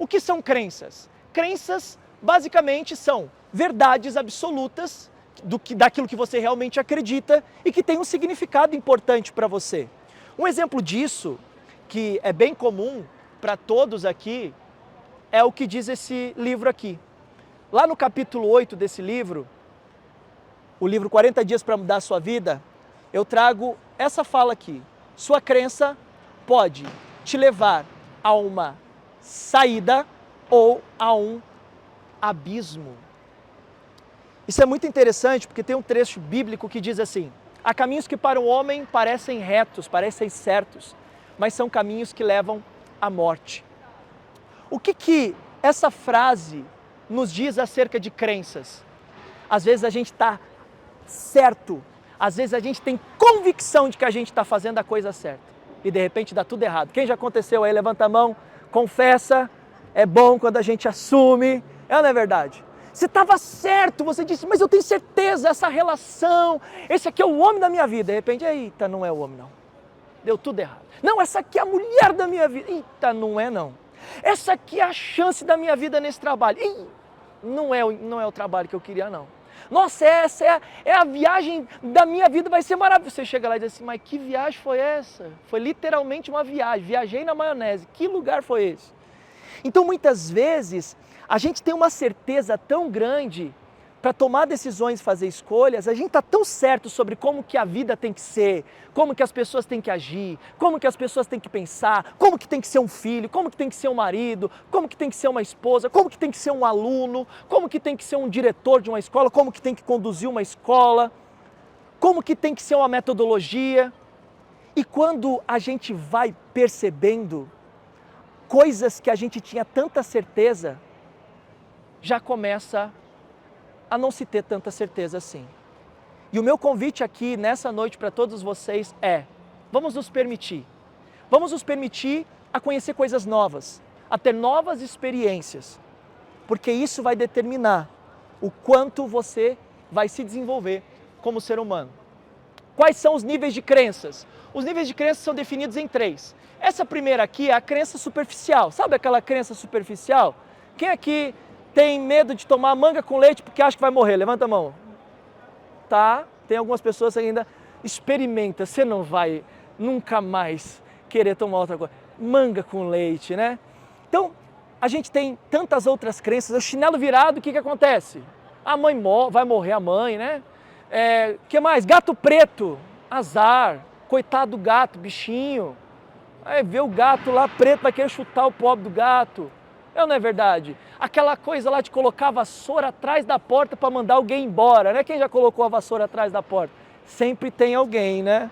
O que são crenças? Crenças, basicamente, são verdades absolutas daquilo que você realmente acredita e que tem um significado importante para você. Um exemplo disso, que é bem comum para todos aqui, é o que diz esse livro aqui. Lá no capítulo 8 desse livro, o livro 40 Dias para Mudar a Sua Vida, eu trago essa fala aqui. Sua crença pode te levar a uma saída ou a um abismo. Isso é muito interessante porque tem um trecho bíblico que diz assim: há caminhos que para o homem parecem retos, parecem certos, mas são caminhos que levam à morte. O que essa frase nos diz acerca de crenças? Às vezes a gente está certo, às vezes a gente tem convicção de que a gente está fazendo a coisa certa e de repente dá tudo errado. Quem já aconteceu aí? Levanta a mão, confessa, é bom quando a gente assume, é ou não é verdade? Você estava certo, você disse, mas eu tenho certeza, essa relação, esse aqui é o homem da minha vida. De repente, eita, não é o homem não, deu tudo errado. Não, essa aqui é a mulher da minha vida, eita, não é não. Essa aqui é a chance da minha vida nesse trabalho, não é o trabalho que eu queria não. Nossa, essa é a viagem da minha vida, vai ser maravilhoso. Você chega lá e diz assim, mas que viagem foi essa? Foi literalmente uma viagem, viajei na maionese, que lugar foi esse? Então muitas vezes a gente tem uma certeza tão grande para tomar decisões, fazer escolhas, a gente está tão certo sobre como que a vida tem que ser, como que as pessoas têm que agir, como que as pessoas têm que pensar, como que tem que ser um filho, como que tem que ser um marido, como que tem que ser uma esposa, como que tem que ser um aluno, como que tem que ser um diretor de uma escola, como que tem que conduzir uma escola, como que tem que ser uma metodologia. E quando a gente vai percebendo coisas que a gente tinha tanta certeza, já começa a não se ter tanta certeza assim. E o meu convite aqui nessa noite para todos vocês é: vamos nos permitir a conhecer coisas novas, a ter novas experiências, porque isso vai determinar o quanto você vai se desenvolver como ser humano. Quais são os níveis de crenças? Os níveis de crenças são definidos em 3. Essa primeira aqui é a crença superficial. Sabe aquela crença superficial? Quem aqui tem medo de tomar manga com leite porque acha que vai morrer? Levanta a mão. Tá? Tem algumas pessoas que ainda experimenta. Você não vai nunca mais querer tomar outra coisa. Manga com leite, né? Então, a gente tem tantas outras crenças. O chinelo virado, o que acontece? A mãe vai morrer, a mãe, né? Que mais? Gato preto, azar. Coitado do gato, bichinho. Aí vê o gato lá preto, vai querer chutar o pobre do gato. Não é verdade? Aquela coisa lá de colocar a vassoura atrás da porta para mandar alguém embora, né? Quem já colocou a vassoura atrás da porta? Sempre tem alguém, né?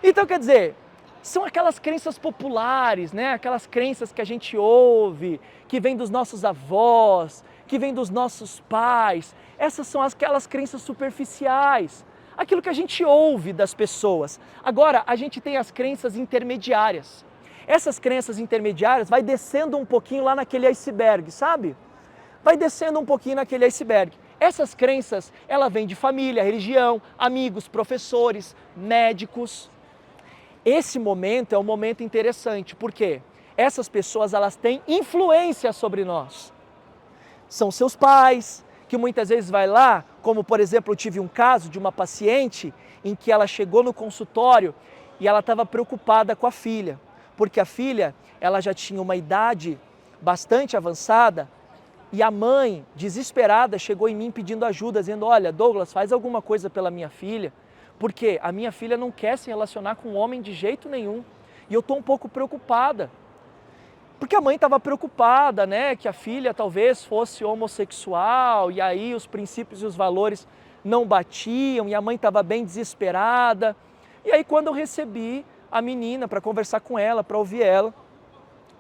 Então, quer dizer, são aquelas crenças populares, né? Aquelas crenças que a gente ouve, que vêm dos nossos avós, que vêm dos nossos pais. Essas são aquelas crenças superficiais, aquilo que a gente ouve das pessoas. Agora, a gente tem as crenças intermediárias. Essas crenças intermediárias vai descendo um pouquinho lá naquele iceberg, sabe? Vai descendo um pouquinho naquele iceberg. Essas crenças, ela vem de família, religião, amigos, professores, médicos. Esse momento é um momento interessante, porque essas pessoas, elas têm influência sobre nós. São seus pais, que muitas vezes vai lá, como por exemplo, eu tive um caso de uma paciente em que ela chegou no consultório e ela estava preocupada com a filha. Porque a filha, ela já tinha uma idade bastante avançada e a mãe, desesperada, chegou em mim pedindo ajuda, dizendo, olha, Douglas, faz alguma coisa pela minha filha, porque a minha filha não quer se relacionar com um homem de jeito nenhum e eu estou um pouco preocupada. Porque a mãe estava preocupada, né, que a filha talvez fosse homossexual e aí os princípios e os valores não batiam e a mãe estava bem desesperada. E aí quando eu recebi a menina para conversar com ela, para ouvir ela,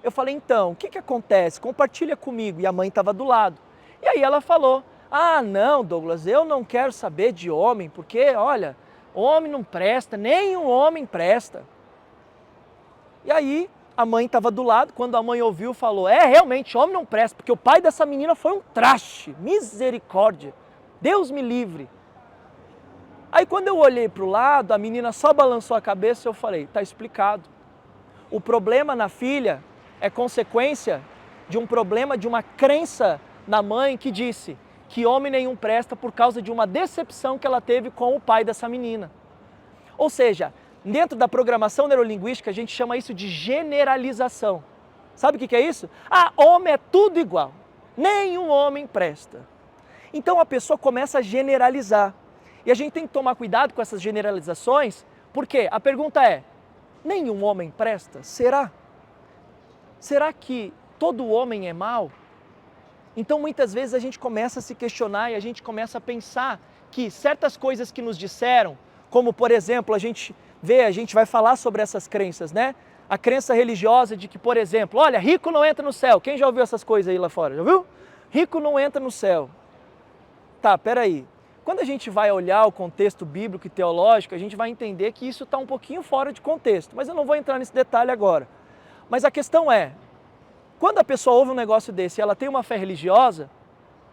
eu falei, então, o que acontece? Compartilha comigo. E a mãe estava do lado. E aí ela falou, ah, não, Douglas, eu não quero saber de homem, porque, olha, homem não presta, nenhum homem presta. E aí a mãe estava do lado, quando a mãe ouviu, falou, realmente, homem não presta, porque o pai dessa menina foi um traste, misericórdia, Deus me livre. Aí quando eu olhei para o lado, a menina só balançou a cabeça e eu falei, está explicado. O problema na filha é consequência de um problema, de uma crença na mãe que disse que homem nenhum presta por causa de uma decepção que ela teve com o pai dessa menina. Ou seja, dentro da programação neurolinguística a gente chama isso de generalização. Sabe o que é isso? Ah, homem é tudo igual, nenhum homem presta. Então a pessoa começa a generalizar. E a gente tem que tomar cuidado com essas generalizações, porque a pergunta é, nenhum homem presta? Será? Será que todo homem é mau? Então muitas vezes a gente começa a se questionar e a gente começa a pensar que certas coisas que nos disseram, como por exemplo, a gente vai falar sobre essas crenças, né? A crença religiosa de que, por exemplo, olha, rico não entra no céu. Quem já ouviu essas coisas aí lá fora? Já viu? Rico não entra no céu. Tá, peraí. Quando a gente vai olhar o contexto bíblico e teológico, a gente vai entender que isso está um pouquinho fora de contexto, mas eu não vou entrar nesse detalhe agora. Mas a questão é, quando a pessoa ouve um negócio desse e ela tem uma fé religiosa,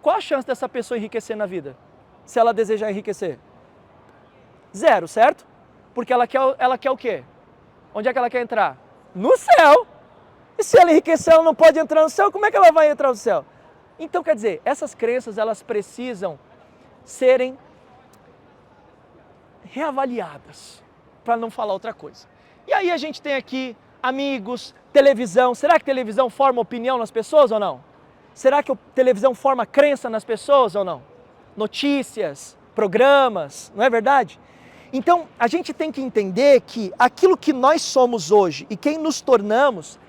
qual a chance dessa pessoa enriquecer na vida? Se ela desejar enriquecer? Zero, certo? Porque ela quer o quê? Onde é que ela quer entrar? No céu! E se ela enriquecer, ela não pode entrar no céu, como é que ela vai entrar no céu? Então, quer dizer, essas crenças, elas precisam serem reavaliadas, para não falar outra coisa. E aí a gente tem aqui amigos, televisão. Será que televisão forma opinião nas pessoas ou não? Será que a televisão forma crença nas pessoas ou não? Notícias, programas, não é verdade? Então, a gente tem que entender que aquilo que nós somos hoje e quem nos tornamos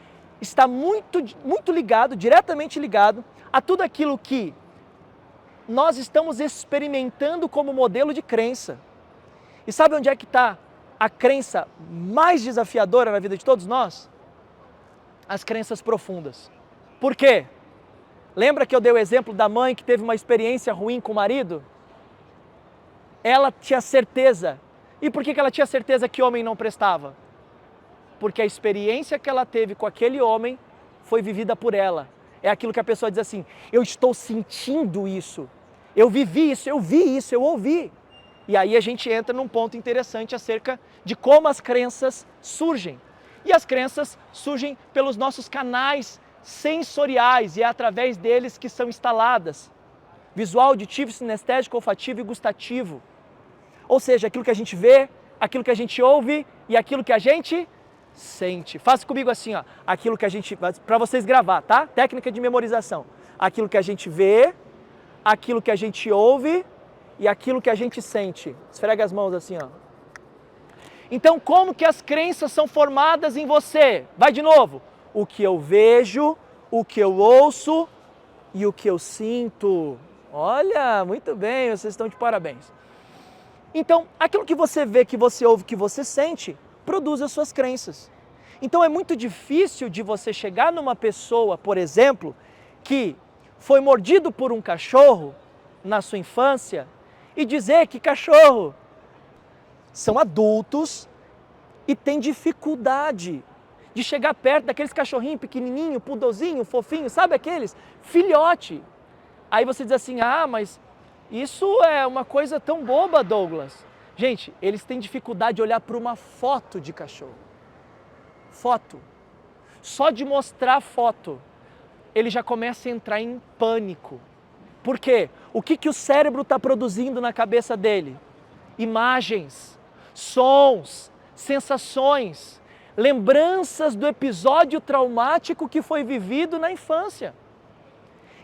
está muito ligado, diretamente ligado a tudo aquilo que nós estamos experimentando como modelo de crença. E sabe onde é que está a crença mais desafiadora na vida de todos nós? As crenças profundas. Por quê? Lembra que eu dei o exemplo da mãe que teve uma experiência ruim com o marido? Ela tinha certeza. E por que ela tinha certeza que homem não prestava? Porque a experiência que ela teve com aquele homem foi vivida por ela. É aquilo que a pessoa diz assim, eu estou sentindo isso, eu vivi isso, eu vi isso, eu ouvi. E aí a gente entra num ponto interessante acerca de como as crenças surgem. E as crenças surgem pelos nossos canais sensoriais e é através deles que são instaladas. Visual, auditivo, sinestésico, olfativo e gustativo. Ou seja, aquilo que a gente vê, aquilo que a gente ouve e aquilo que a gente sente. Faça comigo assim, ó, aquilo que a gente, para vocês gravar, tá? Técnica de memorização. Aquilo que a gente vê, aquilo que a gente ouve e aquilo que a gente sente. Esfrega as mãos assim, ó. Então, como que as crenças são formadas em você? Vai de novo. O que eu vejo, o que eu ouço e o que eu sinto. Olha, muito bem, vocês estão de parabéns. Então, aquilo que você vê, que você ouve, que você sente, produz as suas crenças. Então, é muito difícil de você chegar numa pessoa, por exemplo, que foi mordido por um cachorro na sua infância e dizer que cachorro são adultos e têm dificuldade de chegar perto daqueles cachorrinhos pequenininho, pudozinho, fofinho, sabe aqueles? Filhote. Aí você diz assim, ah, mas isso é uma coisa tão boba, Douglas. Gente, eles têm dificuldade de olhar para uma foto de cachorro. Foto. Só de mostrar a foto, ele já começa a entrar em pânico. Por quê? O que o cérebro está produzindo na cabeça dele? Imagens, sons, sensações, lembranças do episódio traumático que foi vivido na infância.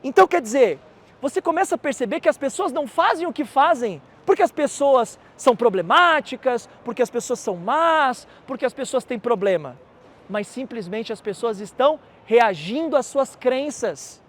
Então, quer dizer, você começa a perceber que as pessoas não fazem o que fazem porque as pessoas são problemáticas, porque as pessoas são más, porque as pessoas têm problema. Mas simplesmente as pessoas estão reagindo às suas crenças.